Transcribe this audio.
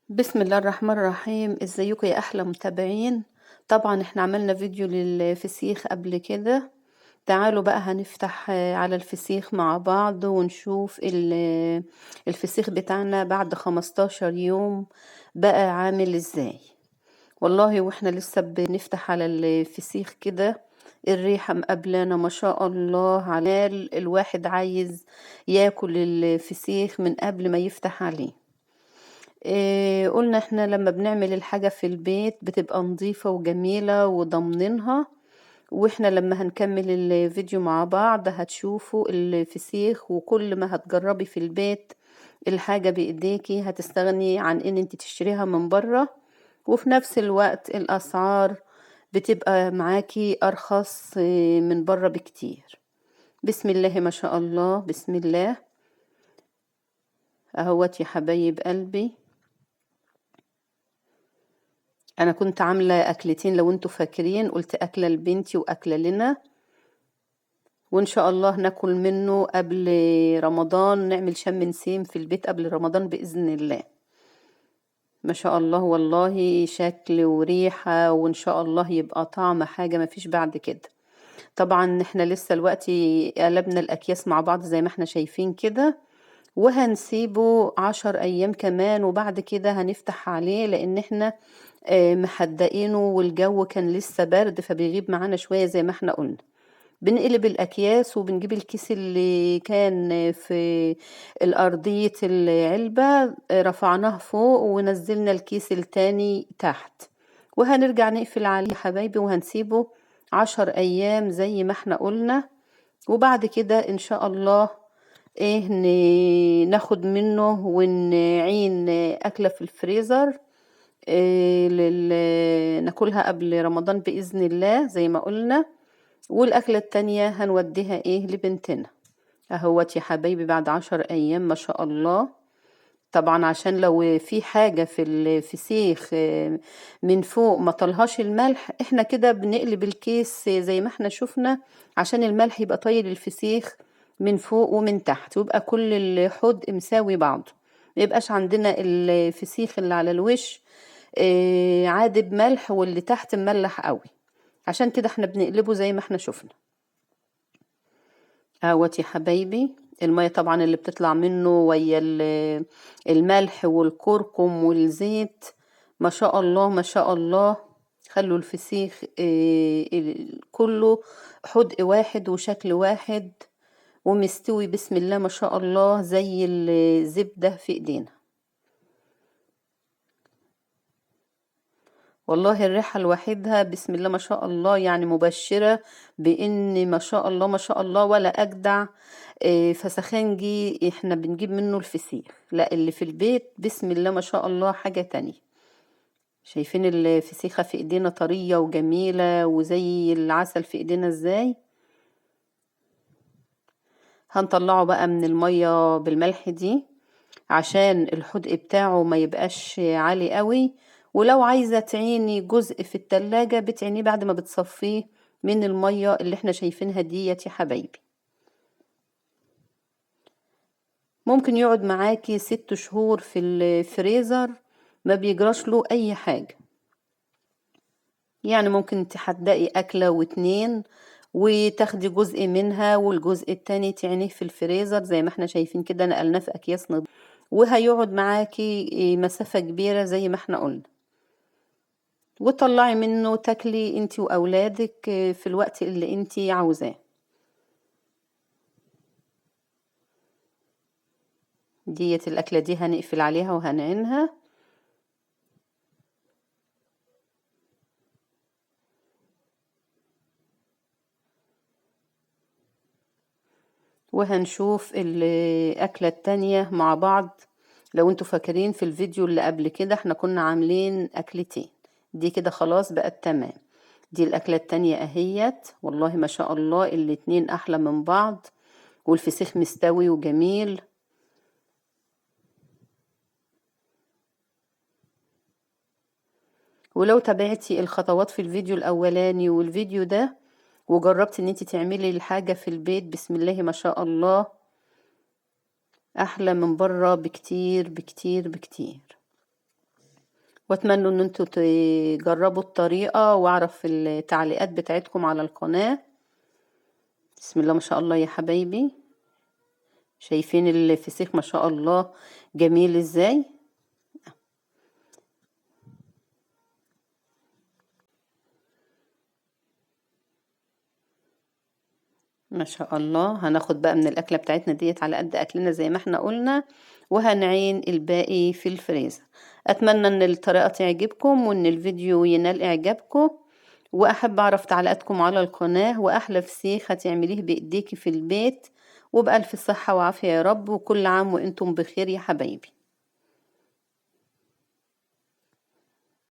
بسم الله الرحمن الرحيم، ازيكم يا احلى متابعين. طبعا احنا عملنا فيديو للفسيخ قبل كده. تعالوا بقى هنفتح على الفسيخ مع بعض ونشوف الفسيخ بتاعنا بعد 15 يوم بقى عامل ازاي. والله واحنا لسه بنفتح على الفسيخ كده الريحة مقابلانا ما شاء الله، على الواحد عايز ياكل الفسيخ من قبل ما يفتح عليه. قلنا احنا لما بنعمل الحاجة في البيت بتبقى نظيفة وجميلة وضامنينها. واحنا لما هنكمل الفيديو مع بعض هتشوفوا الفسيخ، وكل ما هتجربي في البيت الحاجة بإيديكي هتستغني عن ان انت تشتريها من بره، وفي نفس الوقت الأسعار بتبقى معاكي أرخص من بره بكتير. بسم الله ما شاء الله، بسم الله. اهوت يا حبايب قلبي، انا كنت عامله اكلتين لو انتوا فاكرين، قلت اكله لبنتي واكله لنا، وان شاء الله ناكل منه قبل رمضان، نعمل شم نسيم في البيت قبل رمضان باذن الله. ما شاء الله والله شكل وريحه، وان شاء الله يبقى طعم حاجه ما فيش بعد كده. طبعا احنا لسه دلوقتي قلبنا الاكياس مع بعض زي ما احنا شايفين كده، وهنسيبه 10 ايام كمان، وبعد كده هنفتح عليه لان احنا محدقينه والجو كان لسه برد فبيغيب معانا شوية زي ما احنا قلنا. بنقلب الأكياس وبنجيب الكيس اللي كان في الأرضية العلبة، رفعناه فوق ونزلنا الكيس التاني تحت، وهنرجع نقفل عليه يا حبايبي وهنسيبه 10 أيام زي ما احنا قلنا. وبعد كده إن شاء الله ناخد منه ونعين أكلة في الفريزر، ناكلها قبل رمضان بإذن الله زي ما قلنا. والأكلة التانية هنوديها لبنتنا. اهوت يا حبايبي بعد 10 أيام ما شاء الله. طبعا عشان لو في حاجة في الفسيخ من فوق ما طلهاش الملح، احنا كده بنقلب الكيس زي ما احنا شفنا عشان الملح يبقى طايل الفسيخ من فوق ومن تحت، ويبقى كل الحوض مساوي بعضه، ما يبقاش عندنا الفسيخ اللي على الوش عادب ملح واللي تحت مملح قوي. عشان كده احنا بنقلبه زي ما احنا شفنا. اهوت يا حبايبي المية طبعا اللي بتطلع منه ويا الملح والكركم والزيت، ما شاء الله ما شاء الله. خلوا الفسيخ كله حدق واحد وشكل واحد ومستوي بسم الله ما شاء الله زي الزبدة في ايدينا. والله الريحة لوحدها بسم الله ما شاء الله يعني مبشرة بإن ما شاء الله ما شاء الله ولا أجدع فسخنجي احنا بنجيب منه الفسيخ، لا اللي في البيت بسم الله ما شاء الله حاجة تانية. شايفين الفسيخة في ايدينا طرية وجميلة وزي العسل في ايدينا ازاي. هنطلعه بقى من المية بالملح دي عشان الحدق بتاعه ما يبقاش عالي قوي. ولو عايزة تعيني جزء في التلاجة بتعينيه بعد ما بتصفيه من المية اللي احنا شايفينها ديت يا حبايبي. ممكن يقعد معاكي 6 شهور في الفريزر ما بيجراش له اي حاجة. يعني ممكن تحدقي أكلة واتنين وتاخدي جزء منها والجزء التاني تعينيه في الفريزر زي ما احنا شايفين كده، نقلناه في أكياس نضيفة وهيقعد معاكي مسافة كبيرة زي ما احنا قلنا، وطلعي منه تاكلي انتي واولادك في الوقت اللي انتي عاوزاه. ديت الاكلة دي هنقفل عليها وهنعينها. وهنشوف الاكلة التانية مع بعض. لو انتوا فاكرين في الفيديو اللي قبل كده احنا كنا عاملين اكلتين، دي كده خلاص بقت تمام. دي الأكلة التانية اهيت، والله ما شاء الله الاتنين أحلى من بعض والفسيخ مستوي وجميل. ولو تابعتي الخطوات في الفيديو الأولاني والفيديو ده وجربت ان انت تعملي الحاجة في البيت بسم الله ما شاء الله أحلى من بره بكتير بكتير بكتير. واتمنى ان انتوا تجربوا الطريقة واعرف التعليقات بتاعتكم على القناة. بسم الله ما شاء الله يا حبايبي، شايفين الفسيخ ما شاء الله جميل ازاي. ما شاء الله. هناخد بقى من الأكلة بتاعتنا ديت على قد أكلنا زي ما احنا قلنا، وهنعين الباقي في الفريزر. أتمنى إن الطريقة تعجبكم وإن الفيديو ينال إعجابكم، وأحب أعرف تعليقاتكم على القناة. وأحلى فسيخ هتعمليه بإيديكي في البيت، وبألف صحة وعافية يا رب، وكل عام وإنتم بخير يا حبايبي.